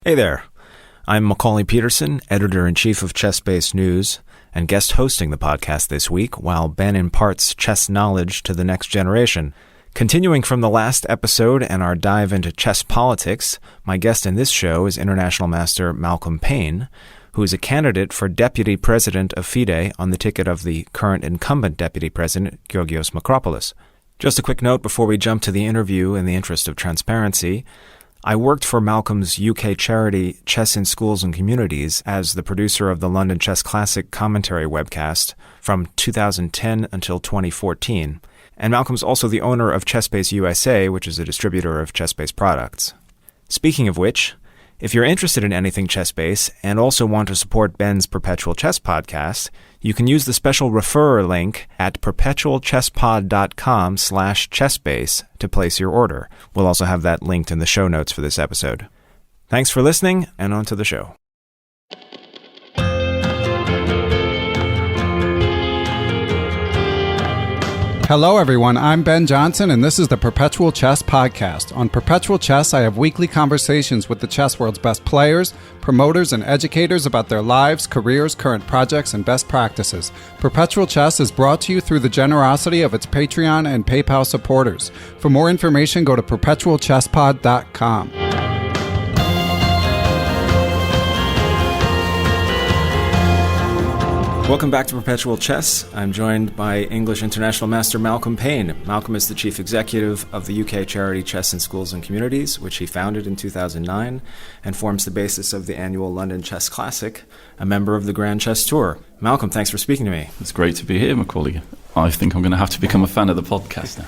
Hey there, I'm Macauley Peterson, editor-in-chief of ChessBase News, and guest hosting the podcast this week while Ben imparts chess knowledge to the next generation. Continuing from the last episode and our dive into chess politics, my guest in this show is International Master Malcolm Pein, who is a candidate for Deputy President of FIDE on the ticket of the current incumbent Deputy President, Georgios Makropoulos. Just a quick note before we jump to the interview in the interest of transparency. I worked for Malcolm's UK charity Chess in Schools and Communities as the producer of the London Chess Classic commentary webcast from 2010 until 2014. And Malcolm's also the owner of ChessBase USA, which is a distributor of ChessBase products. Speaking of which, if you're interested in anything ChessBase and also want to support Ben's Perpetual Chess podcast, you can use the special referrer link at perpetualchesspod.com/chessbase to place your order. We'll also have that linked in the show notes for this episode. Thanks for listening, and on to the show. Hello everyone, I'm Ben Johnson and this is the Perpetual Chess Podcast. On Perpetual Chess, I have weekly conversations with the chess world's best players, promoters, and educators about their lives, careers, current projects, and best practices. Perpetual Chess is brought to you through the generosity of its Patreon and PayPal supporters. For more information, go to perpetualchesspod.com. Welcome back to Perpetual Chess. I'm joined by English International Master Malcolm Pein. Malcolm is the chief executive of the UK charity Chess in Schools and Communities, which he founded in 2009, and forms the basis of the annual London Chess Classic, a member of the Grand Chess Tour. Malcolm, thanks for speaking to me. It's great to be here, Macauley. I think I'm going to have to become a fan of the podcast now.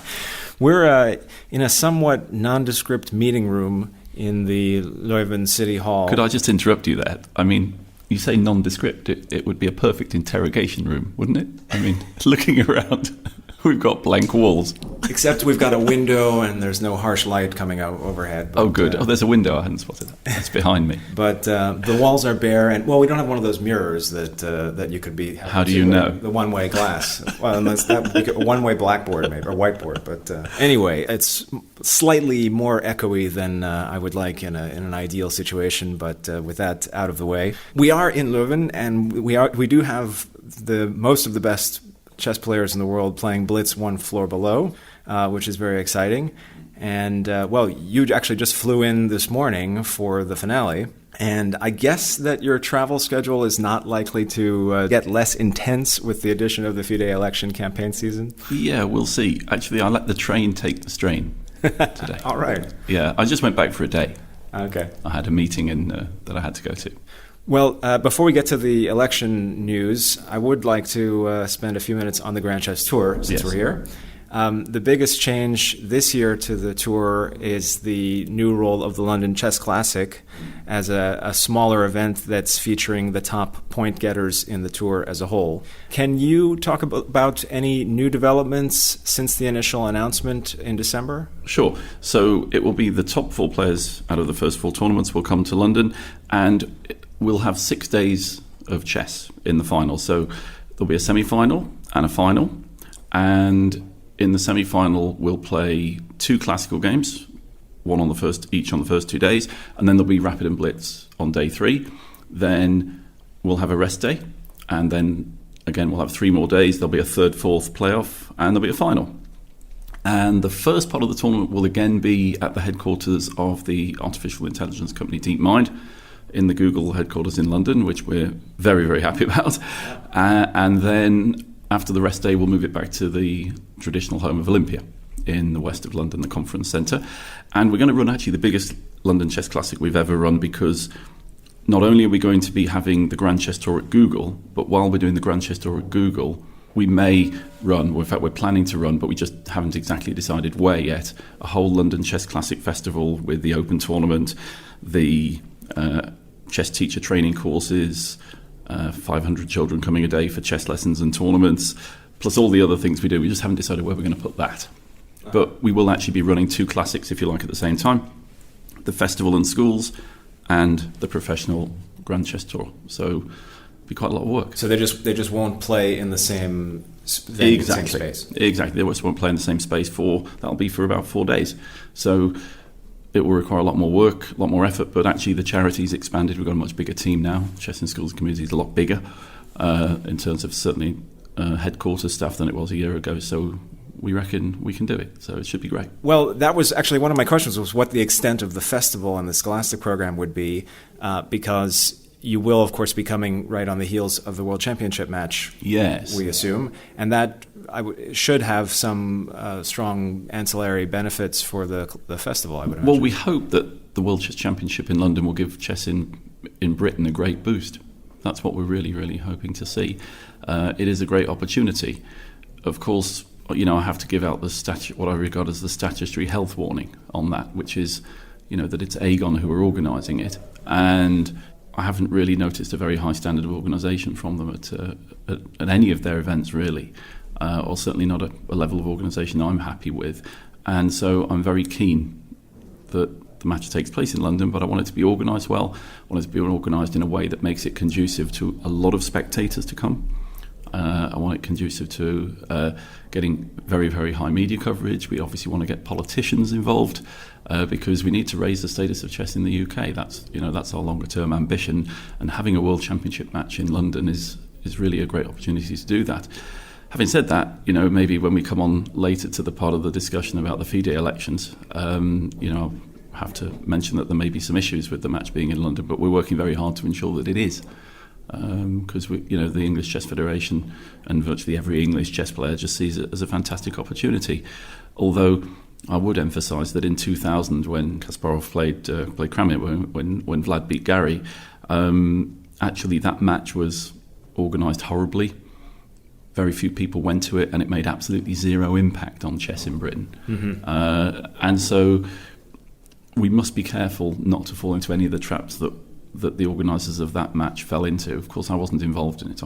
We're in a somewhat nondescript meeting room in the Leuven City Hall. Could I just interrupt you there? I mean, you say nondescript, it would be a perfect interrogation room, wouldn't it? I mean, looking around, we've got blank walls. Except we've got a window and there's no harsh light coming out overhead. But, good. There's a window. I hadn't spotted that. It's behind me. But the walls are bare, and we don't have one of those mirrors that you could be. How do you know? The one-way glass. Well, unless that would be a one-way blackboard, maybe, or whiteboard. But anyway, it's slightly more echoey than I would like in an ideal situation. But with that out of the way, we are in Leuven, and we do have most of the best chess players in the world playing blitz one floor below, which is very exciting. And, you actually just flew in this morning for the finale. And I guess that your travel schedule is not likely to get less intense with the addition of the FIDE election campaign season? Yeah, we'll see. Actually, I let the train take the strain today. All right. Yeah, I just went back for a day. Okay. I had a meeting that I had to go to. Well, before we get to the election news, I would like to spend a few minutes on the Grand Chess Tour, since we're here. The biggest change this year to the tour is the new role of the London Chess Classic as a smaller event that's featuring the top point getters in the tour as a whole. Can you talk about any new developments since the initial announcement in December? Sure. So it will be the top 4 players out of the first 4 tournaments will come to London, and we'll have 6 days of chess in the final. So there'll be a semi-final and a final, and in the semi-final, we'll play 2 classical games, each on the first 2 days, and then there'll be rapid and blitz on day 3. Then we'll have a rest day, and then again we'll have 3 more days. There'll be a third, fourth playoff, and there'll be a final. And the first part of the tournament will again be at the headquarters of the artificial intelligence company DeepMind, in the Google headquarters in London, which we're very, very happy about. And then after the rest day, we'll move it back to the traditional home of Olympia in the west of London, the conference centre. And we're going to run actually the biggest London Chess Classic we've ever run, because not only are we going to be having the Grand Chess Tour at Google, but while we're doing the Grand Chess Tour at Google, we may run, in fact we're planning to run, but we just haven't exactly decided where yet, a whole London Chess Classic festival with the open tournament, the chess teacher training courses, 500 children coming a day for chess lessons and tournaments, plus all the other things we do. We just haven't decided where we're going to put that. But we will actually be running 2 classics, if you like, at the same time. The festival and schools and the professional Grand Chess Tour. So it'll be quite a lot of work. So they just won't play in the same venue, exactly. Same space. Exactly. They just won't play in the same space that'll be for about 4 days. So it will require a lot more work, a lot more effort, but actually the charity's expanded. We've got a much bigger team now. Chess in Schools community is a lot bigger in terms of certainly headquarters staff than it was a year ago. So we reckon we can do it. So it should be great. Well, that was actually one of my questions, was what the extent of the festival and the Scholastic program would be, because you will, of course, be coming right on the heels of the World Championship match, yes, we assume, and that should have some strong ancillary benefits for the festival, I would imagine. Well, we hope that the World Chess Championship in London will give chess in Britain a great boost. That's what we're really, really hoping to see. It is a great opportunity. Of course, I have to give out what I regard as the statutory health warning on that, which is, that it's Agon who are organising it, and I haven't really noticed a very high standard of organisation from them at any of their events, really, or certainly not a level of organisation I'm happy with. And so I'm very keen that the match takes place in London, but I want it to be organised well. I want it to be organised in a way that makes it conducive to a lot of spectators to come. I want it conducive to getting very, very high media coverage. We obviously want to get politicians involved because we need to raise the status of chess in the UK. That's our longer term ambition, and having a World Championship match in London is really a great opportunity to do that. Having said that, maybe when we come on later to the part of the discussion about the FIDE elections, I'll have to mention that there may be some issues with the match being in London, but we're working very hard to ensure that it is. Because the English Chess Federation and virtually every English chess player just sees it as a fantastic opportunity. Although I would emphasise that in 2000, when Kasparov played Kramnik, when Vlad beat Gary, actually that match was organised horribly. Very few people went to it, and it made absolutely zero impact on chess in Britain. Mm-hmm. And so we must be careful not to fall into any of the traps that the organisers of that match fell into. Of course, I wasn't involved in it.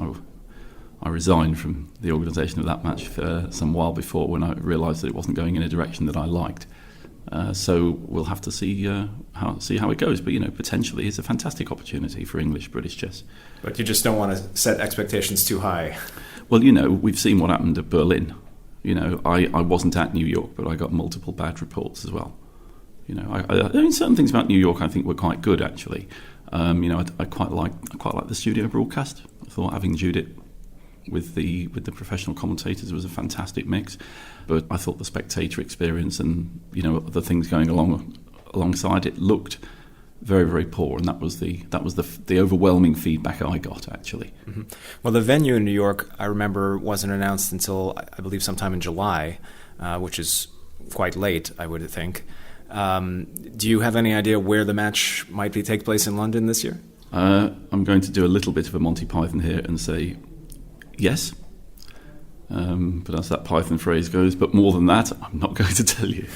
I resigned from the organisation of that match some while before, when I realised that it wasn't going in a direction that I liked. So we'll have to see how it goes. But potentially it's a fantastic opportunity for English-British chess. But you just don't want to set expectations too high. Well, we've seen what happened at Berlin. I wasn't at New York, but I got multiple bad reports as well. Certain things about New York I think were quite good, actually. I quite like the studio broadcast. I thought having Judith with the professional commentators was a fantastic mix. But I thought the spectator experience and the things going alongside it looked very, very poor, and that was the overwhelming feedback I got, actually. Mm-hmm. Well, the venue in New York, I remember, wasn't announced until I believe sometime in July, which is quite late, I would think. Do you have any idea where the match might take place in London this year? I'm going to do a little bit of a Monty Python here and say yes. But as that Python phrase goes, but more than that, I'm not going to tell you.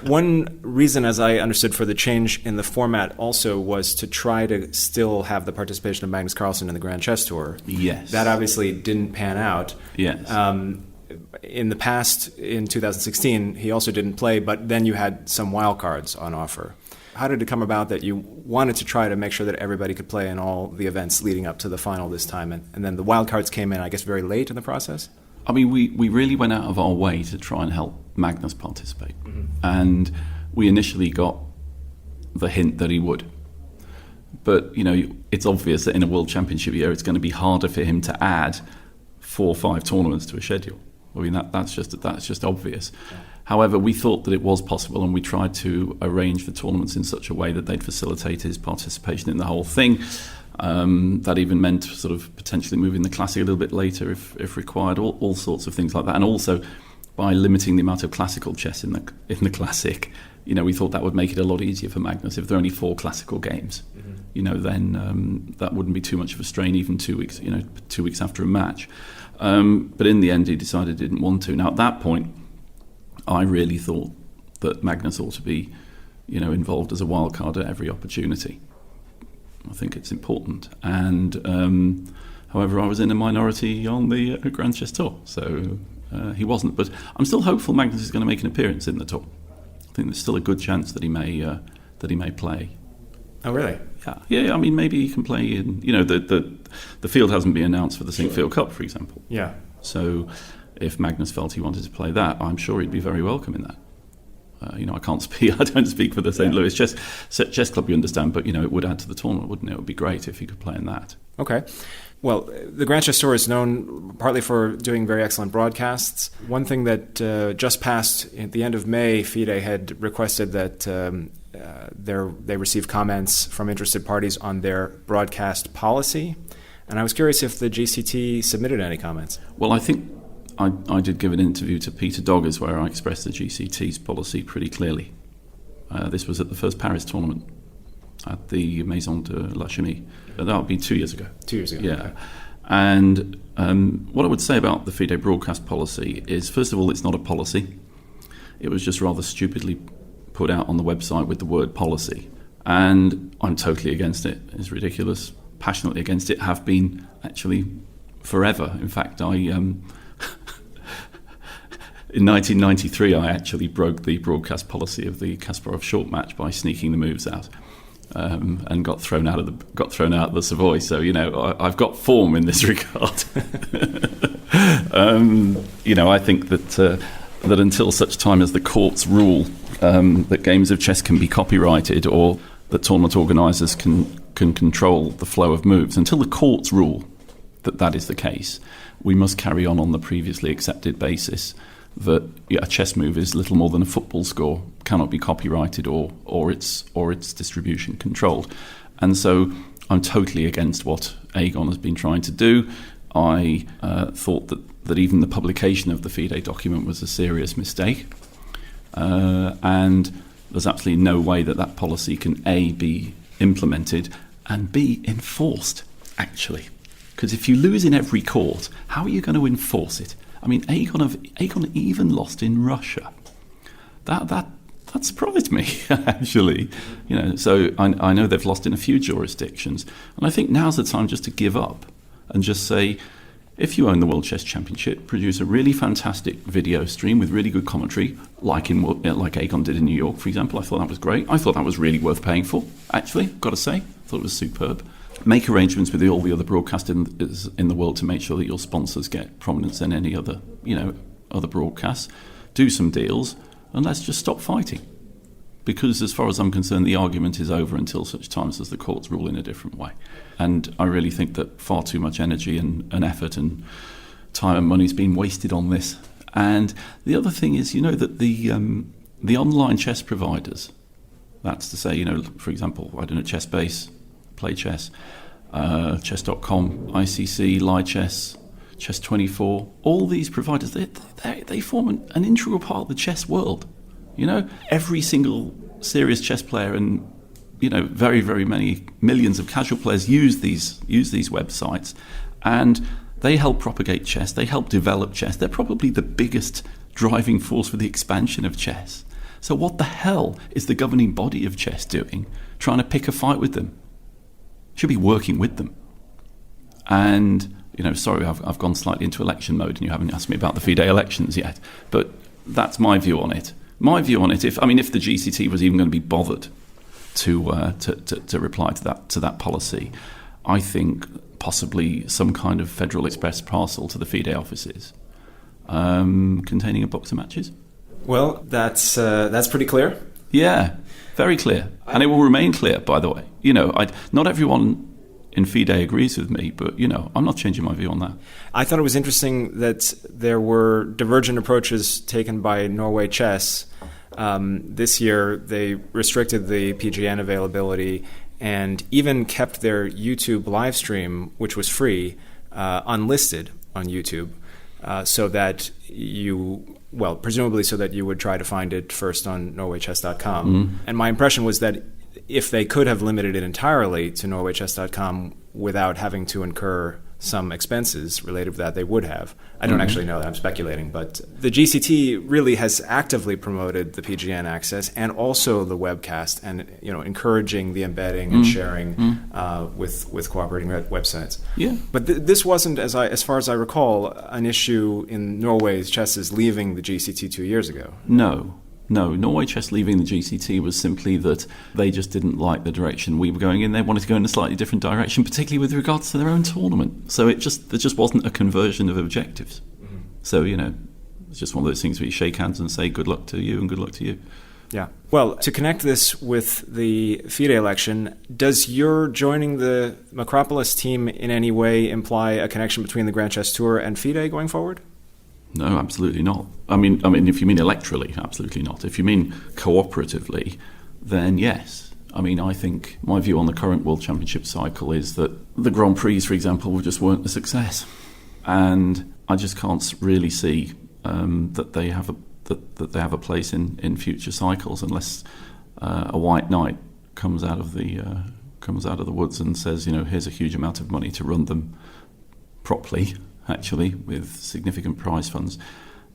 One reason, as I understood, for the change in the format also was to try to still have the participation of Magnus Carlsen in the Grand Chess Tour. Yes. That obviously didn't pan out. Yes. In the past, in 2016, he also didn't play, but then you had some wild cards on offer. How did it come about that you wanted to try to make sure that everybody could play in all the events leading up to the final this time, and then the wild cards came in, I guess, very late in the process? I mean, we really went out of our way to try and help Magnus participate. Mm-hmm. And we initially got the hint that he would. But, it's obvious that in a World Championship year, it's going to be harder for him to add 4 or 5 tournaments to a schedule. I mean, that's just obvious. Yeah. However, we thought that it was possible, and we tried to arrange the tournaments in such a way that they'd facilitate his participation in the whole thing. That even meant sort of potentially moving the Classic a little bit later if required, all sorts of things like that. And also, by limiting the amount of classical chess in the Classic, we thought that would make it a lot easier for Magnus. If there are only 4 classical games, mm-hmm. Then that wouldn't be too much of a strain, even 2 weeks, 2 weeks after a match. But in the end, he decided he didn't want to. Now, at that point, I really thought that Magnus ought to be, involved as a wild card at every opportunity. I think it's important. And however, I was in a minority on the Grand Chess Tour, so he wasn't. But I'm still hopeful Magnus is going to make an appearance in the tour. I think there's still a good chance that he may play. Oh, really? Yeah. I mean, maybe he can play in. The field hasn't been announced for the Sinquefield Cup, for example. Yeah. So, if Magnus felt he wanted to play that, I'm sure he'd be very welcome in that. I can't speak. I don't speak for the St. Louis Chess Club, you understand. But it would add to the tournament, wouldn't it? It would be great if he could play in that. Okay. Well, the Grand Chess Tour is known partly for doing very excellent broadcasts. One thing that just passed at the end of May, FIDE had requested that they receive comments from interested parties on their broadcast policy. And I was curious if the GCT submitted any comments. Well, I think I did give an interview to Peter Doggers where I expressed the GCT's policy pretty clearly. This was at the first Paris tournament at the Maison de la Chimie. That would be 2 years ago. 2 years ago. Yeah. Okay. And what I would say about the FIDE broadcast policy is, first of all, it's not a policy. It was just rather stupidly put out on the website with the word policy. And I'm totally against it. It's ridiculous. Passionately against it. Have been, actually, forever. In fact, in 1993, I actually broke the broadcast policy of the Kasparov short match by sneaking the moves out. And got thrown out of the Savoy. So I've got form in this regard. I think that until such time as the courts rule that games of chess can be copyrighted or that tournament organisers can control the flow of moves, until the courts rule that is the case, we must carry on the previously accepted basis that a chess move is little more than a football score, cannot be copyrighted or its distribution controlled. And so I'm totally against what Agon has been trying to do. I thought that even the publication of the FIDE document was a serious mistake. And there's absolutely no way that policy can A, be implemented and B, enforced, actually. Because if you lose in every court, how are you going to enforce it? I mean, Agon even lost in Russia. That surprised me, actually. So I know they've lost in a few jurisdictions, and I think now's the time just to give up and just say, if you own the World Chess Championship, produce a really fantastic video stream with really good commentary, like Agon did in New York, for example. I thought that was great. I thought that was really worth paying for, actually, got to say. I thought it was superb. Make arrangements with all the other broadcasters in the world to make sure that your sponsors get prominence in any other broadcasts. Do some deals, and let's just stop fighting. Because as far as I'm concerned, the argument is over until such times as the courts rule in a different way. And I really think that far too much energy and effort and time and money has been wasted on this. And the other thing is, that the online chess providers, that's to say, for example, ChessBase, Play Chess, Chess.com, ICC, Lichess, Chess24, all these providers, they form an integral part of the chess world. Every single serious chess player and very, very many millions of casual players use these websites, and they help propagate chess. They help develop chess. They're probably the biggest driving force for the expansion of chess. So what the hell is the governing body of chess doing, trying to pick a fight with them? Should be working with them. And sorry, I've gone slightly into election mode, and you haven't asked me about the FIDE elections yet. But that's my view on it. My view on it, if the GCT was even going to be bothered to reply to that policy, I think possibly some kind of Federal Express parcel to the FIDE offices containing a box of matches. Well, that's pretty clear. Yeah, very clear, and it will remain clear. By the way, not everyone in FIDE agrees with me, but I'm not changing my view on that. I thought it was interesting that there were divergent approaches taken by Norway Chess. This year, they restricted the PGN availability and even kept their YouTube live stream, which was free, unlisted on YouTube, so that presumably so that you would try to find it first on NorwayChess.com. Mm-hmm. And my impression was that if they could have limited it entirely to NorwayChess.com without having to incur some expenses related to that, they would have. I don't actually know that, I'm speculating, but the GCT really has actively promoted the PGN access and also the webcast, and encouraging the embedding and sharing with cooperating websites. Yeah. But this wasn't, as far as I recall, an issue in Norway's chesses leaving the GCT 2 years ago. No, Norway Chess leaving the GCT was simply that they just didn't like the direction we were going in. They wanted to go in a slightly different direction, particularly with regards to their own tournament. So there just wasn't a conversion of objectives. Mm-hmm. So, it's just one of those things where you shake hands and say good luck to you and good luck to you. Yeah. Well, to connect this with the FIDE election, does your joining the Makropoulos team in any way imply a connection between the Grand Chess Tour and FIDE going forward? No, absolutely not. I mean, if you mean electorally, absolutely not. If you mean cooperatively, then yes. I mean, I think my view on the current World Championship cycle is that the Grand Prix, for example, just weren't a success, and I just can't really see that they have a place in future cycles unless a white knight comes out of the woods and says, here's a huge amount of money to run them properly, actually, with significant prize funds.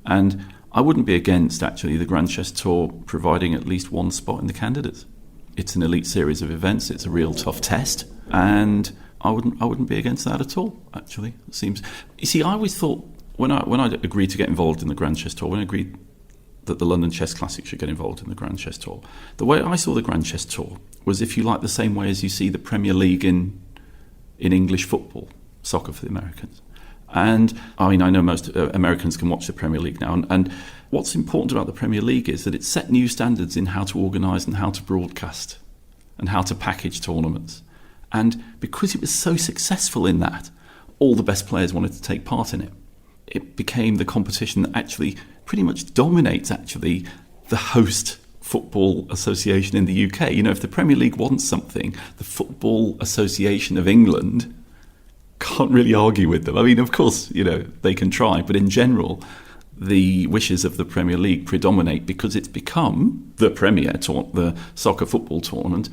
And I wouldn't be against, actually, the Grand Chess Tour providing at least one spot in the candidates. It's an elite series of events. It's a real tough test, and I wouldn't be against that at all. Actually, it seems. You see, I always thought when I agreed to get involved in the Grand Chess Tour, when I agreed that the London Chess Classic should get involved in the Grand Chess Tour, the way I saw the Grand Chess Tour was, if you like, the same way as you see the Premier League in English football, soccer for the Americans. And I mean, I know most Americans can watch the Premier League now, and what's important about the Premier League is that it set new standards in how to organise and how to broadcast and how to package tournaments. And because it was so successful in that, all the best players wanted to take part in it. It became the competition that actually pretty much dominates actually the host football association in the UK. If the Premier League wants something, the Football Association of England can't really argue with them. I mean, of course, they can try, but in general, the wishes of the Premier League predominate because it's become the premier the soccer football tournament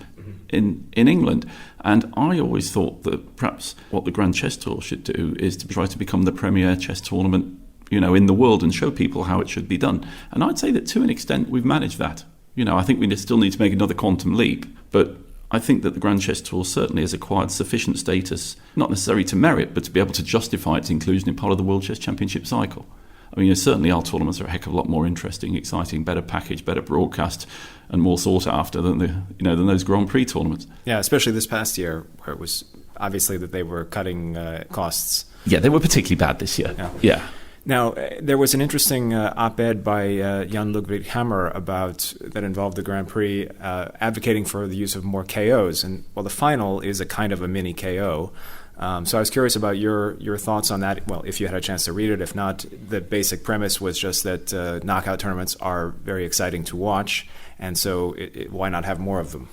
in England. And I always thought that perhaps what the Grand Chess Tour should do is to try to become the premier chess tournament, in the world, and show people how it should be done. And I'd say that to an extent we've managed that. I think we still need to make another quantum leap, but I think that the Grand Chess Tour certainly has acquired sufficient status, not necessarily to merit, but to be able to justify its inclusion in part of the World Chess Championship cycle. I mean, certainly our tournaments are a heck of a lot more interesting, exciting, better packaged, better broadcast, and more sought after than than those Grand Prix tournaments. Yeah, especially this past year, where it was obviously that they were cutting costs. Yeah, they were particularly bad this year. Yeah. Now, there was an interesting op-ed by Jan Ludwig Hammer that involved the Grand Prix, advocating for the use of more KOs. And, the final is a kind of a mini KO. So I was curious about your thoughts on that. Well, if you had a chance to read it. If not, the basic premise was just that knockout tournaments are very exciting to watch, and so why not have more of them?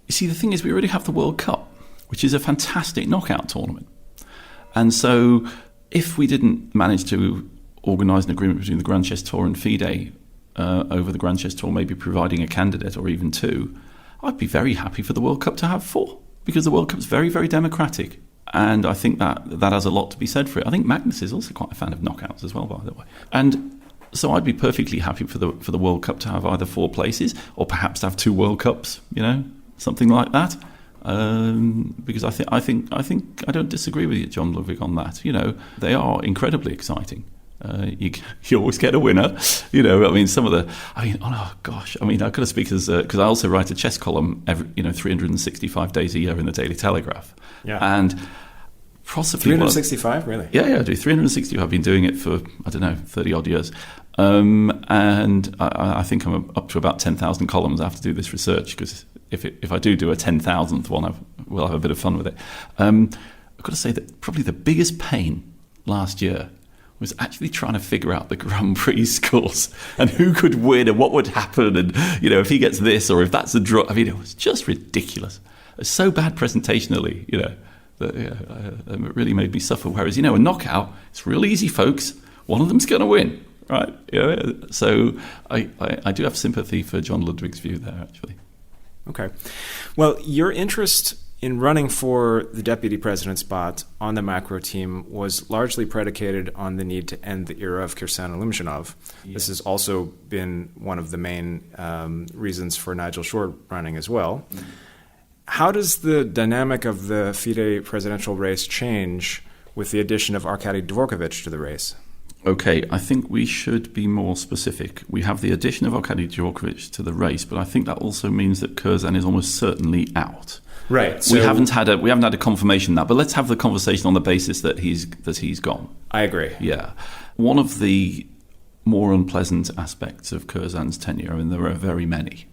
You see, the thing is, we already have the World Cup, which is a fantastic knockout tournament. And so if we didn't manage to organise an agreement between the Grand Chess Tour and FIDE over the Grand Chess Tour maybe providing a candidate or even two, I'd be very happy for the World Cup to have 4, because the World Cup's very, very democratic. And I think that has a lot to be said for it. I think Magnus is also quite a fan of knockouts as well, by the way. And so I'd be perfectly happy for the World Cup to have either 4 places, or perhaps to have 2 World Cups, something like that. Because I don't disagree with you, John Ludwig, on that. They are incredibly exciting. You always get a winner. Oh gosh. I've got to speak because I also write a chess column 365 days a year in the Daily Telegraph. Yeah. And possibly 365, really? Yeah, I do 365. I've been doing it for 30 odd years. And I think I'm up to about 10,000 columns. I have to do this research because if I do a 10,000th one, we'll have a bit of fun with it. I've got to say that probably the biggest pain last year was actually trying to figure out the Grand Prix scores and who could win and what would happen, and if he gets this or if that's a draw. It was just ridiculous. It's so bad presentationally, that it really made me suffer. Whereas a knockout, it's real easy, folks. One of them's going to win, right? So I do have sympathy for John Ludwig's view there, actually. Okay. Well, your interest in running for the deputy president spot on the Makro team was largely predicated on the need to end the era of Kirsan and Lumshinov. Yeah. This has also been one of the main reasons for Nigel Short running as well. Mm-hmm. How does the dynamic of the FIDE presidential race change with the addition of Arkady Dvorkovich to the race? Okay, I think we should be more specific. We have the addition of Arkady Dvorkovich to the race, but I think that also means that Kirsan is almost certainly out. Right. So we haven't had a confirmation of that, but let's have the conversation on the basis that he's gone. I agree. Yeah. One of the more unpleasant aspects of Curzan's tenure, and there are very many,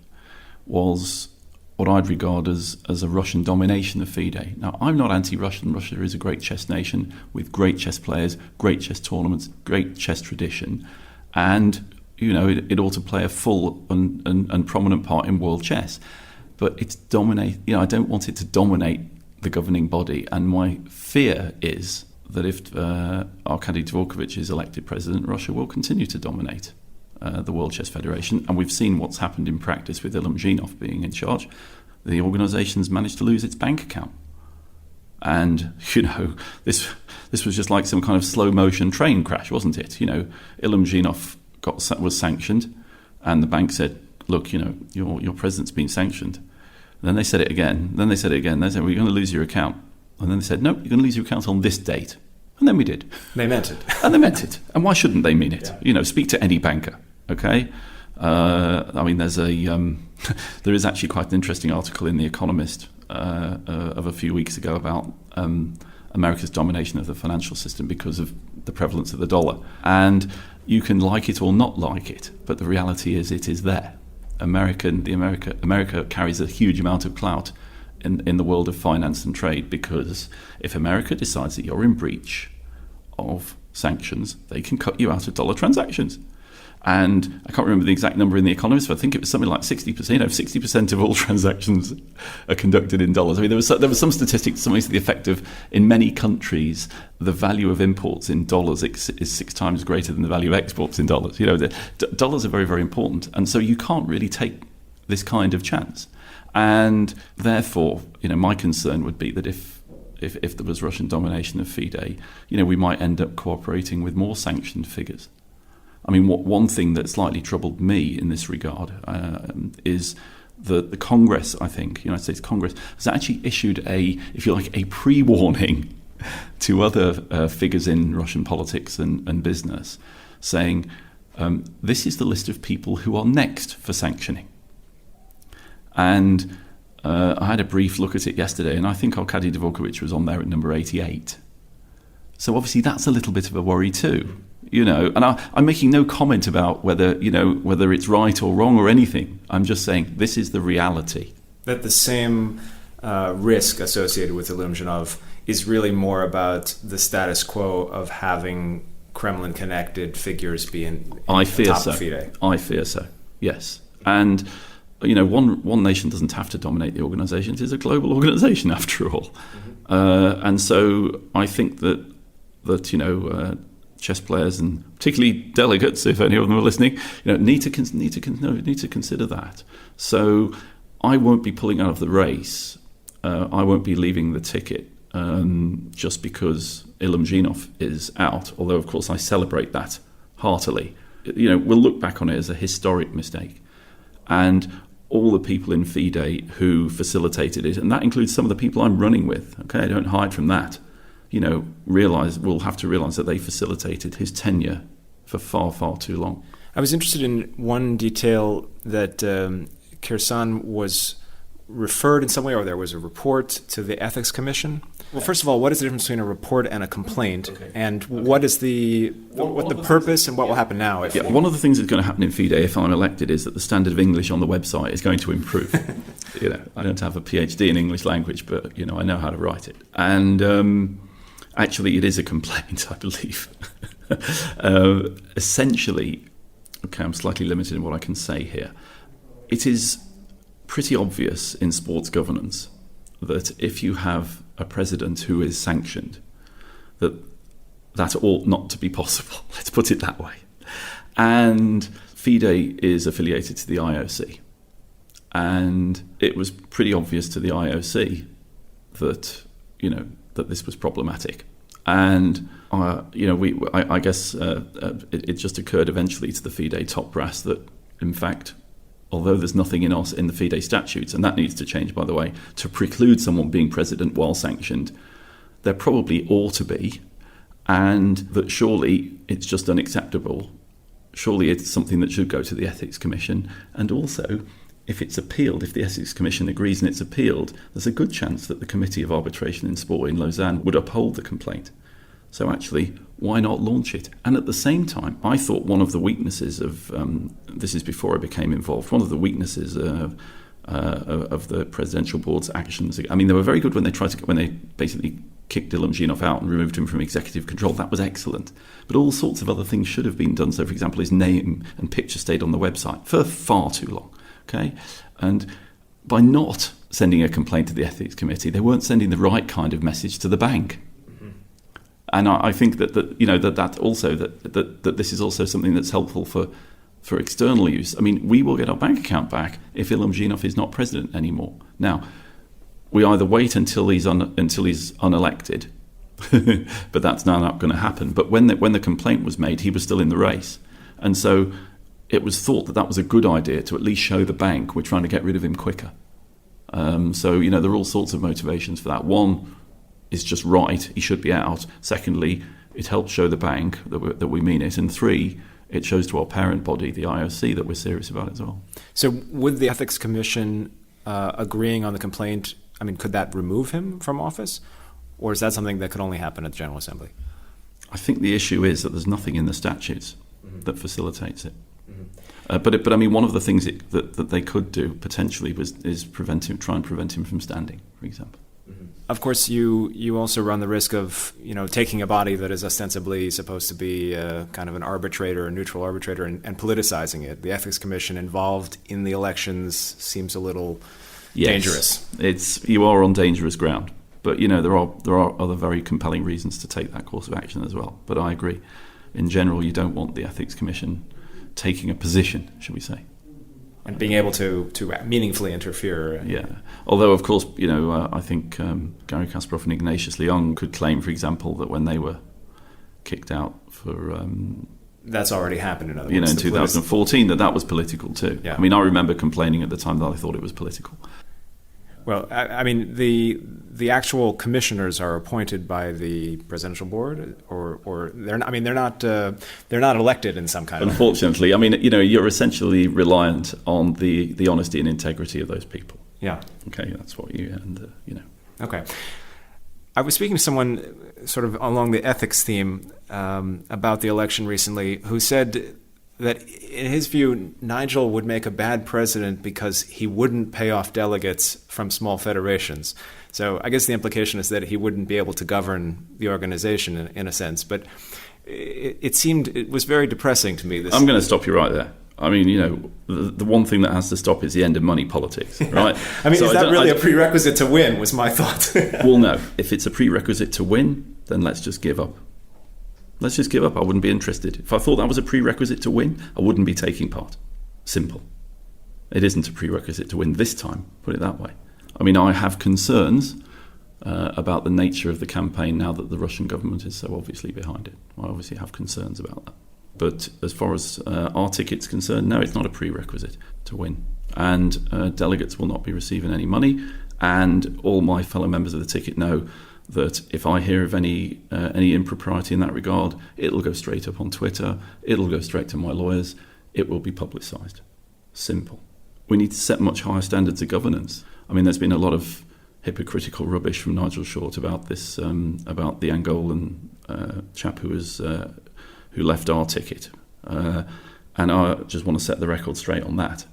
was what I'd regard as a Russian domination of FIDE. Now, I'm not anti-Russian. Russia is a great chess nation with great chess players, great chess tournaments, great chess tradition, and it ought to play a full and prominent part in world chess. But it's I don't want it to dominate the governing body, and my fear is that if Arkady Dvorkovich is elected president, Russia will continue to dominate the World Chess Federation. And we've seen what's happened in practice with Leuven being in charge. The organization's managed to lose its bank account. And, this was just like some kind of slow-motion train crash, wasn't it? Leuven was sanctioned, and the bank said, look, your president's been sanctioned. And then they said it again. They said, we're going to lose your account. And then they said, no, you're going to lose your account on this date. And then we did. They meant it. And they meant it. And why shouldn't they mean it? Yeah. Speak to any banker, okay? There is actually quite an interesting article in The Economist of a few weeks ago about America's domination of the financial system because of the prevalence of the dollar. And you can like it or not like it, but the reality is it is there. America carries a huge amount of clout in the world of finance and trade, because if America decides that you're in breach of sanctions, they can cut you out of dollar transactions. And I can't remember the exact number in The Economist, but I think it was something like 60%. 60% of all transactions are conducted in dollars. I mean, there was some statistics, something to the effect of, in many countries, the value of imports in dollars is 6 times greater than the value of exports in dollars. Dollars are very, very important, and so you can't really take this kind of chance. And therefore, my concern would be that if there was Russian domination of FIDE, we might end up cooperating with more sanctioned figures. I mean, one thing that slightly troubled me in this regard is the Congress, I think, United States Congress, has actually issued a pre-warning to other figures in Russian politics and business, saying, this is the list of people who are next for sanctioning. And I had a brief look at it yesterday, and I think Arkady Dvorkovich was on there at number 88. So obviously that's a little bit of a worry too, And I'm making no comment about whether it's right or wrong or anything. I'm just saying this is the reality. That the same risk associated with Leuven is really more about the status quo of having Kremlin-connected figures being I fear top so. of FIDE. I fear so. Yes, and. One nation doesn't have to dominate the organisation. It is a global organisation, after all. Mm-hmm. And so I think that chess players, and particularly delegates, if any of them are listening, need to consider that. So I won't be pulling out of the race. I won't be leaving the ticket just because Leuven is out. Although, of course, I celebrate that heartily. We'll look back on it as a historic mistake, and all the people in FIDE who facilitated it, and that includes some of the people I'm running with, okay, I don't hide from that, we'll have to realise that they facilitated his tenure for far, far too long. I was interested in one detail that Curzan was referred in some way, or there was a report to the Ethics Commission. Well, first of all, what is the difference between a report and a complaint? Okay. And what is the purpose and what will happen now? One of the things that's going to happen in FIDE if I'm elected is that the standard of English on the website is going to improve. I don't have a PhD in English language, but I know how to write it. And actually, it is a complaint, I believe. Essentially, okay, I'm slightly limited in what I can say here. It is pretty obvious in sports governance that if you have a president who is sanctioned, that ought not to be possible. Let's put it that way. And FIDE is affiliated to the IOC. And it was pretty obvious to the IOC that, that this was problematic. And, I guess it just occurred eventually to the FIDE top brass that, in fact, although there's nothing in the FIDE statutes, and that needs to change, by the way, to preclude someone being president while sanctioned, there probably ought to be, and that surely it's just unacceptable. Surely it's something that should go to the Ethics Commission, and also, if it's appealed, if the Ethics Commission agrees and it's appealed, there's a good chance that the Committee of Arbitration in Sport in Lausanne would uphold the complaint. So actually, why not launch it? And at the same time, I thought one of the weaknesses of, this is before I became involved, one of the weaknesses of the presidential board's actions, I mean, they were very good when they basically kicked Ilumzhinov out and removed him from executive control. That was excellent. But all sorts of other things should have been done. So, for example, his name and picture stayed on the website for far too long. Okay? And by not sending a complaint to the ethics committee, they weren't sending the right kind of message to the bank. And I think that this is also something that's helpful for external use. I mean, we will get our bank account back if Ilumzhinov is not president anymore. Now, we either wait until he's unelected, but that's now not going to happen. But when the complaint was made, he was still in the race, and so it was thought that was a good idea to at least show the bank we're trying to get rid of him quicker. So there are all sorts of motivations for that. One is just right; he should be out. Secondly, it helps show the bank that we mean it, and three, it shows to our parent body, the IOC, that we're serious about it as well. So would the Ethics Commission agreeing on the complaint, I mean, could that remove him from office? Or is that something that could only happen at the General Assembly? I think the issue is that there's nothing in the statutes that facilitates it. But I mean, one of the things that they could do potentially is try and prevent him from standing, for example. Of course, you also run the risk of taking a body that is ostensibly supposed to be kind of an arbitrator, a neutral arbitrator, and politicizing it. The Ethics Commission involved in the elections seems a little dangerous. You are on dangerous ground, but there are other very compelling reasons to take that course of action as well. But I agree, in general, you don't want the Ethics Commission taking a position, shall we say. And being able to meaningfully interfere. Yeah. Although, of course, I think Garry Kasparov and Ignatius Leung could claim, for example, that when they were kicked out for... that's already happened, in other words. In 2014, that was political too. Yeah. I mean, I remember complaining at the time that I thought it was political. Well, I mean, the actual commissioners are appointed by the presidential board, or they're not. I mean, they're not elected in some kind of. Unfortunately, I mean, you're essentially reliant on the honesty and integrity of those people. Yeah. Okay, that's what Okay. I was speaking to someone sort of along the ethics theme about the election recently, who said that in his view, Nigel would make a bad president because he wouldn't pay off delegates from small federations. So I guess the implication is that he wouldn't be able to govern the organization in a sense. But it was very depressing to me. I'm going to stop you right there. I mean, the one thing that has to stop is the end of money politics, right? I mean, is that really a prerequisite to win, was my thought. Well, no. If it's a prerequisite to win, then let's just give up. Let's just give up. I wouldn't be interested. If I thought that was a prerequisite to win, I wouldn't be taking part. Simple. It isn't a prerequisite to win this time, put it that way. I mean, I have concerns about the nature of the campaign now that the Russian government is so obviously behind it. I obviously have concerns about that. But as far as our ticket's concerned, no, it's not a prerequisite to win. And delegates will not be receiving any money. And all my fellow members of the ticket know that if I hear of any impropriety in that regard, it'll go straight up on Twitter, it'll go straight to my lawyers, it will be publicised. Simple. We need to set much higher standards of governance. I mean, there's been a lot of hypocritical rubbish from Nigel Short about this, about the Angolan chap who left our ticket. And I just want to set the record straight on that.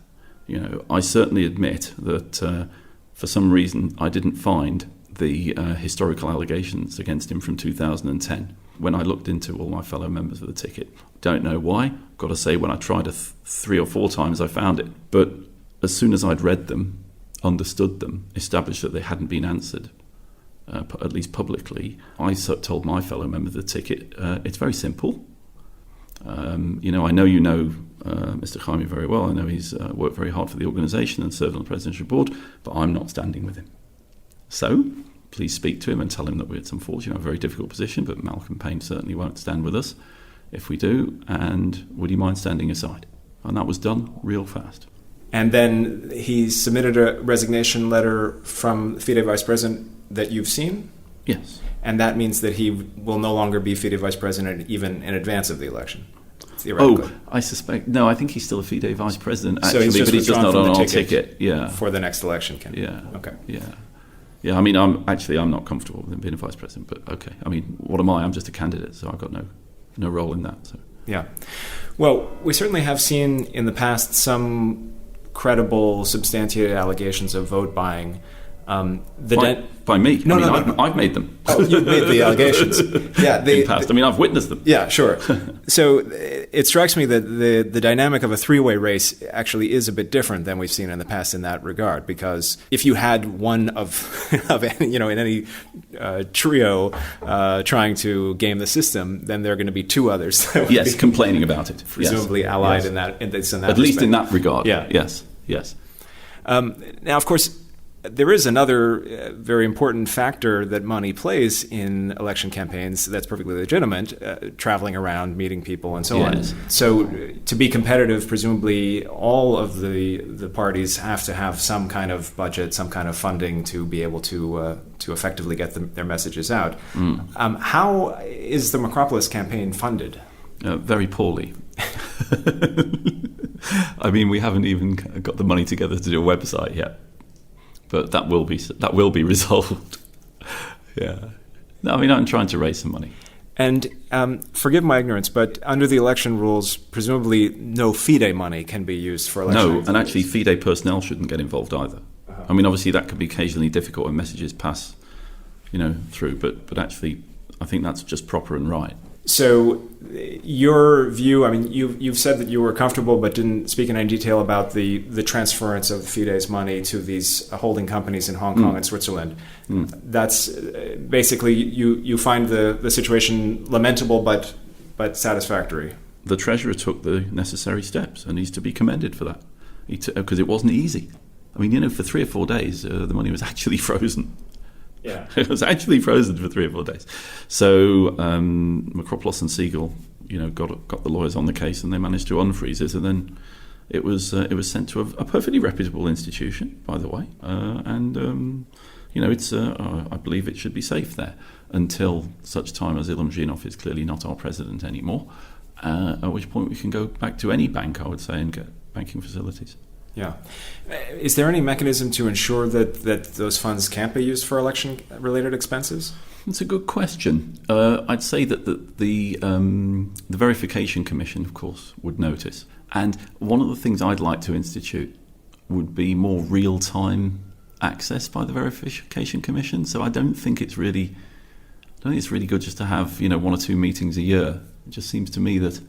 I certainly admit that for some reason I didn't find the historical allegations against him from 2010 when I looked into all my fellow members of the ticket. Don't know why. Got to say, when I tried 3 or 4 times, I found it. But as soon as I'd read them, understood them, established that they hadn't been answered, at least publicly, I told my fellow members of the ticket, it's very simple. I know Mr. Jaime very well. I know he's worked very hard for the organisation and served on the presidential board, but I'm not standing with him. So please speak to him and tell him that it's unfortunately a very difficult position, but Malcolm Pein certainly won't stand with us if we do, and would he mind standing aside? And that was done real fast. And then he submitted a resignation letter from FIDE vice president that you've seen? Yes. And that means that he will no longer be FIDE vice president even in advance of the election, theoretically. Oh, I suspect. No, I think he's still a FIDE vice president, actually, so he's but he's just not on our ticket. for the next election, Ken. Yeah. Okay. Yeah. Yeah, I mean, I'm not comfortable with him being a vice president, but okay. I mean, what am I? I'm just a candidate, so I've got no role in that. So. Yeah. Well, we certainly have seen in the past some credible, substantiated allegations of vote buying. By me? No, I've made them. Oh, you've made the allegations. Yeah, in past. I mean, I've witnessed them. Yeah, sure. So it strikes me that the dynamic of a three-way race actually is a bit different than we've seen in the past in that regard. Because if you had one of any, in any trio trying to game the system, then there are going to be two others. Yes, complaining about it. Presumably allied in that. At least in that regard. Yeah. Yes. Now, of course, there is another very important factor that money plays in election campaigns that's perfectly legitimate, traveling around, meeting people, and so on. So to be competitive, presumably all of the parties have to have some kind of budget, some kind of funding to be able to effectively get their messages out. How is the Makropoulos campaign funded? Very poorly. I mean, we haven't even got the money together to do a website yet. But that will be resolved. Yeah. No, I mean, I'm trying to raise some money. And forgive my ignorance, but under the election rules, presumably no FIDE money can be used for election. No, and actually FIDE personnel shouldn't get involved either. Uh-huh. I mean, obviously that can be occasionally difficult when messages pass, through. But actually, I think that's just proper and right. So your view, I mean, you've said that you were comfortable but didn't speak in any detail about the transference of FIDE's money to these holding companies in Hong Kong and Switzerland. That's basically, you find the situation lamentable but satisfactory. The Treasurer took the necessary steps and he's to be commended for that, because it wasn't easy. I mean, for 3 or 4 days, the money was actually frozen. Yeah. It was actually frozen for 3 or 4 days. So Makropoulos and Siegel, got the lawyers on the case, and they managed to unfreeze it. And then it was sent to a perfectly reputable institution, by the way. It's I believe it should be safe there until such time as Ilham Zhinov is clearly not our president anymore. At which point we can go back to any bank, I would say, and get banking facilities. Yeah. Is there any mechanism to ensure that those funds can't be used for election-related expenses? It's a good question. I'd say that the Verification Commission, of course, would notice. And one of the things I'd like to institute would be more real-time access by the Verification Commission. So I don't think it's really good just to have 1 or 2 meetings a year. It just seems to me that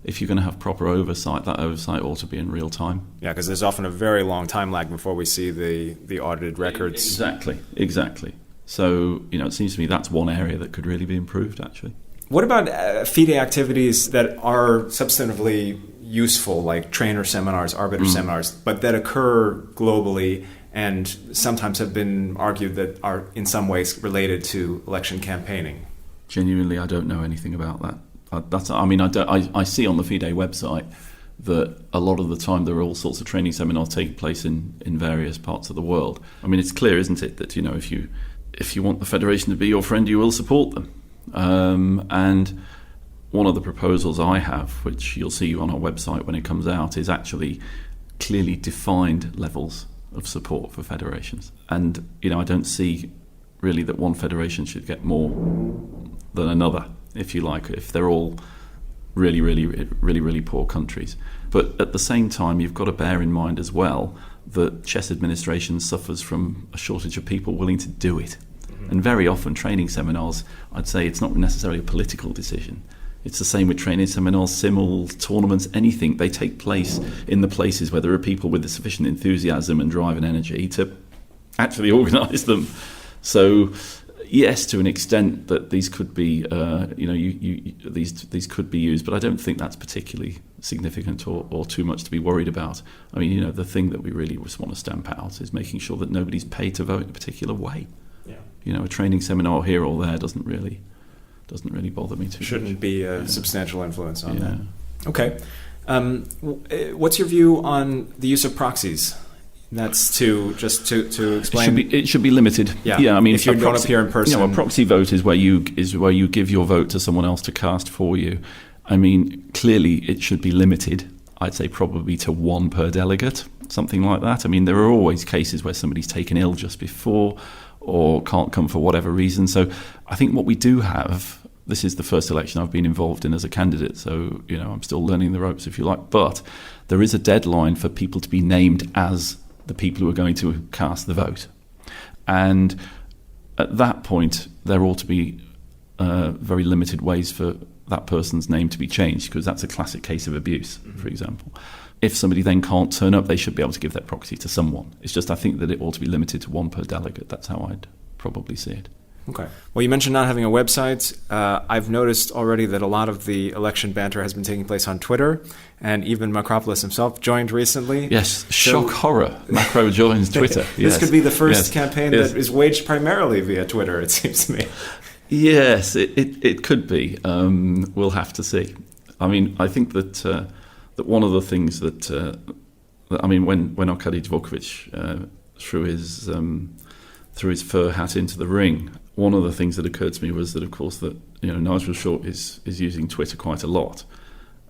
if you're going to have proper oversight, that oversight ought to be in real time. Yeah, because there's often a very long time lag before we see the audited records. Exactly. So, it seems to me that's one area that could really be improved, actually. What about FIDE activities that are substantively useful, like trainer seminars, arbiter seminars, but that occur globally and sometimes have been argued that are in some ways related to election campaigning? Genuinely, I don't know anything about that. I see on the FIDE website that a lot of the time there are all sorts of training seminars taking place in various parts of the world. I mean, it's clear, isn't it, that if you want the Federation to be your friend, you will support them. And one of the proposals I have, which you'll see on our website when it comes out, is actually clearly defined levels of support for federations. And I don't see really that one federation should get more than another, if you like, if they're all really, really, really, really poor countries. But at the same time, you've got to bear in mind as well that chess administration suffers from a shortage of people willing to do it. Mm-hmm. And very often training seminars, I'd say it's not necessarily a political decision. It's the same with training seminars, simuls, tournaments, anything. They take place in the places where there are people with the sufficient enthusiasm and drive and energy to actually organise them. So yes, to an extent that these could be, these could be used, but I don't think that's particularly significant or too much to be worried about. I mean, the thing that we really just want to stamp out is making sure that nobody's paid to vote in a particular way. Yeah. A training seminar here or there doesn't really bother me too much. Shouldn't be a substantial influence on that. Okay. What's your view on the use of proxies? That's to explain. It should be limited. Yeah. I mean, if you don't appear in person, a proxy vote is where you give your vote to someone else to cast for you. I mean, clearly it should be limited. I'd say probably to 1 per delegate, something like that. I mean, there are always cases where somebody's taken ill just before, or can't come for whatever reason. So I think what we do have, this is the first election I've been involved in as a candidate, so I'm still learning the ropes, if you like, but there is a deadline for people to be named as the people who are going to cast the vote. And at that point, there ought to be very limited ways for that person's name to be changed, because that's a classic case of abuse, for example. If somebody then can't turn up, they should be able to give their proxy to someone. It's just I think that it ought to be limited to one per delegate. That's how I'd probably see it. Okay. Well, you mentioned not having a website. I've noticed already that a lot of the election banter has been taking place on Twitter, and even Makropoulos himself joined recently. Yes, shock horror. Macro joins Twitter. This could be the first campaign that is waged primarily via Twitter, it seems to me. Yes, it could be. We'll have to see. I mean, I think that one of the things that when Arkady Dvorkovich threw his fur hat into the ring, one of the things that occurred to me was that, of course, that Nigel Short is using Twitter quite a lot,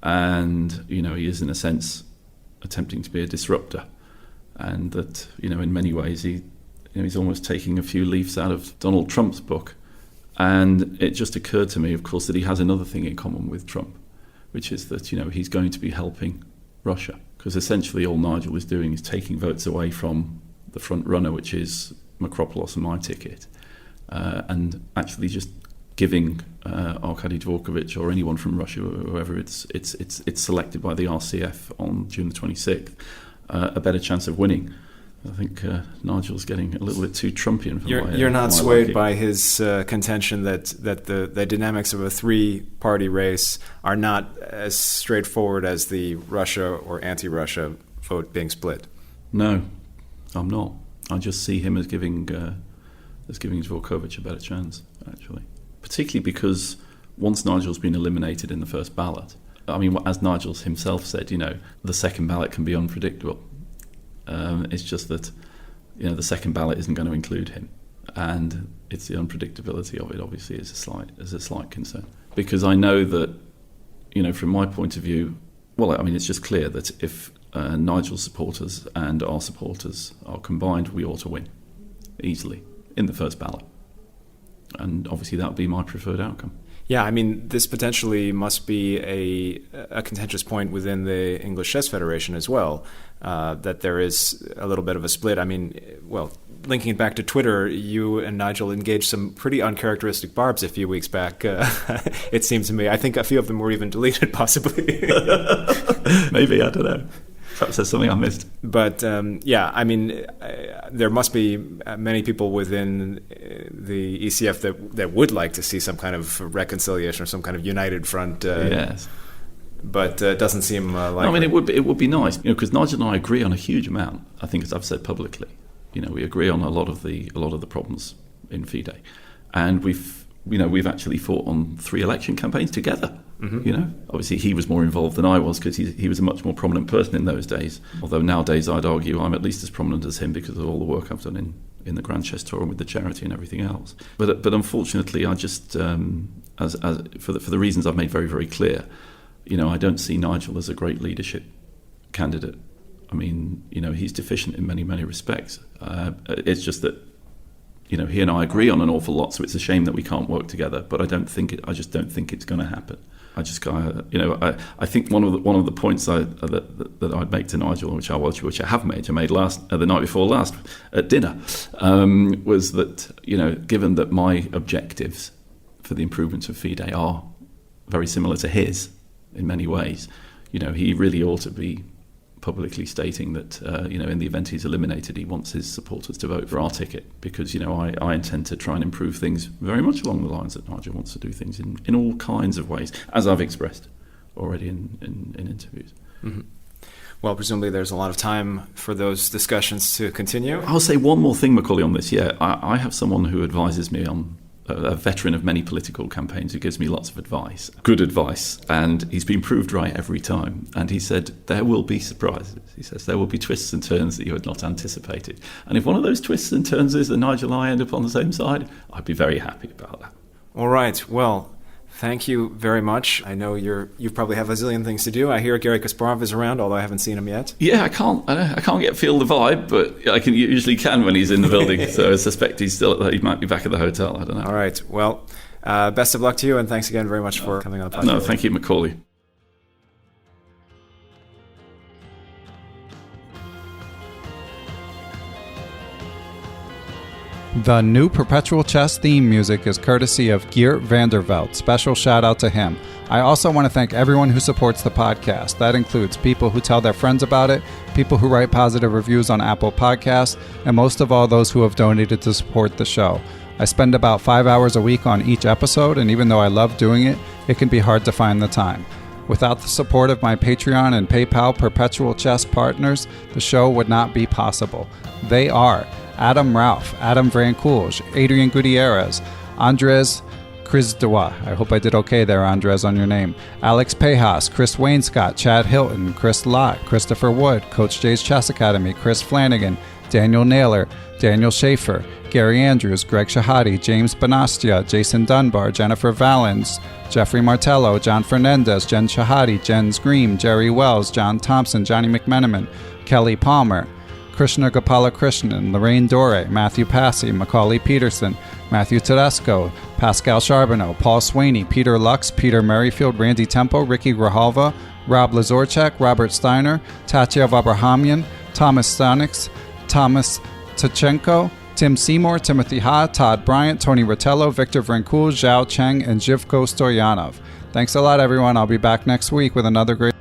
and he is in a sense attempting to be a disruptor, and that in many ways he's almost taking a few leaves out of Donald Trump's book. And it just occurred to me, of course, that he has another thing in common with Trump, which is that he's going to be helping Russia, because essentially all Nigel is doing is taking votes away from the front runner, which is Makropoulos and my ticket, and actually just giving Arkady Dvorkovich or anyone from Russia, whoever it's selected by the RCF on June the 26th, a better chance of winning. I think Nigel's getting a little bit too Trumpian. You're not swayed by his contention that the dynamics of a three-party race are not as straightforward as the Russia or anti-Russia vote being split? No, I'm not. I just see him as giving Dvorkovich a better chance, actually. Particularly because once Nigel's been eliminated in the first ballot, I mean, as Nigel himself said, the second ballot can be unpredictable. It's just that the second ballot isn't going to include him, and it's the unpredictability of it obviously is a slight concern, because I know that from my point of view, well, I mean, it's just clear that if Nigel's supporters and our supporters are combined, we ought to win easily in the first ballot, and obviously that would be my preferred outcome. Yeah, I mean, this potentially must be a contentious point within the English Chess Federation as well, that there is a little bit of a split. I mean, well, linking it back to Twitter, you and Nigel engaged some pretty uncharacteristic barbs a few weeks back, it seems to me. I think a few of them were even deleted, possibly. Maybe, I don't know. Perhaps there's something I missed. But yeah, I mean, there must be many people within the ECF that would like to see some kind of reconciliation or some kind of united front. Yes. But it doesn't seem like. I mean, it would be nice, because Nigel and I agree on a huge amount. I think, as I've said publicly, we agree on a lot of the problems in FIDE, and we've actually fought on 3 election campaigns together. Mm-hmm. Obviously he was more involved than I was, because he was a much more prominent person in those days. Although nowadays I'd argue I'm at least as prominent as him because of all the work I've done in the Grand Chess Tour and with the charity and everything else. But unfortunately, I just as for the reasons I've made very, very clear, I don't see Nigel as a great leadership candidate. I mean, he's deficient in many, many respects. It's just that he and I agree on an awful lot, so it's a shame that we can't work together. But I just don't think it's going to happen. I just I think one of the points that I'd make to Nigel, which I have made, the night before last at dinner, was that given that my objectives for the improvement of FIDE are very similar to his in many ways, he really ought to be publicly stating that in the event he's eliminated, he wants his supporters to vote for our ticket, because I intend to try and improve things very much along the lines that Nigel wants to do things in all kinds of ways, as I've expressed already in interviews. Mm-hmm. Well, presumably there's a lot of time for those discussions to continue. I'll say one more thing, Macaulay, on this. Yeah, I have someone who advises me on a veteran of many political campaigns who gives me lots of advice, good advice, and he's been proved right every time. And he said, there will be surprises. He says, there will be twists and turns that you had not anticipated. And if one of those twists and turns is that Nigel and I end up on the same side, I'd be very happy about that. All right. Well, Thank you very much. I know you probably have a zillion things to do. I hear Garry Kasparov is around, although I haven't seen him yet. Yeah, I can't feel the vibe, but I usually can when he's in the building. So I suspect he might be back at the hotel. I don't know. All right. Well, best of luck to you, and thanks again very much for coming on the podcast. No, thank you, Macaulay. The new Perpetual Chess theme music is courtesy of Geert Vanderveld. Special shout out to him. I also want to thank everyone who supports the podcast. That includes people who tell their friends about it, people who write positive reviews on Apple Podcasts, and most of all, those who have donated to support the show. I spend about 5 hours a week on each episode, and even though I love doing it, it can be hard to find the time. Without the support of my Patreon and PayPal Perpetual Chess partners, the show would not be possible. They are Adam Ralph, Adam Vrancoulge, Adrian Gutierrez, Andres Krizdewa, I hope I did okay there, Andres, on your name, Alex Pejas, Chris Wainscott, Chad Hilton, Chris Lott, Christopher Wood, Coach J's Chess Academy, Chris Flanagan, Daniel Naylor, Daniel Schaefer, Gary Andrews, Greg Shahadi, James Bonastia, Jason Dunbar, Jennifer Valens, Jeffrey Martello, John Fernandez, Jen Shahadi, Jens Green, Jerry Wells, John Thompson, Johnny McMenamin, Kelly Palmer, Krishna Gopala Krishnan, Lorraine Dore, Matthew Passy, Macaulay Peterson, Matthew Tedesco, Pascal Charbonneau, Paul Sweeney, Peter Lux, Peter Merrifield, Randy Tempo, Ricky Grahalva, Rob Lazorchek, Robert Steiner, Tatyev Abrahamyan, Thomas Stanix, Thomas Tachenko, Tim Seymour, Timothy Ha, Todd Bryant, Tony Rotello, Victor Vrancoul, Zhao Cheng, and Zhivko Stoyanov. Thanks a lot, everyone. I'll be back next week with another great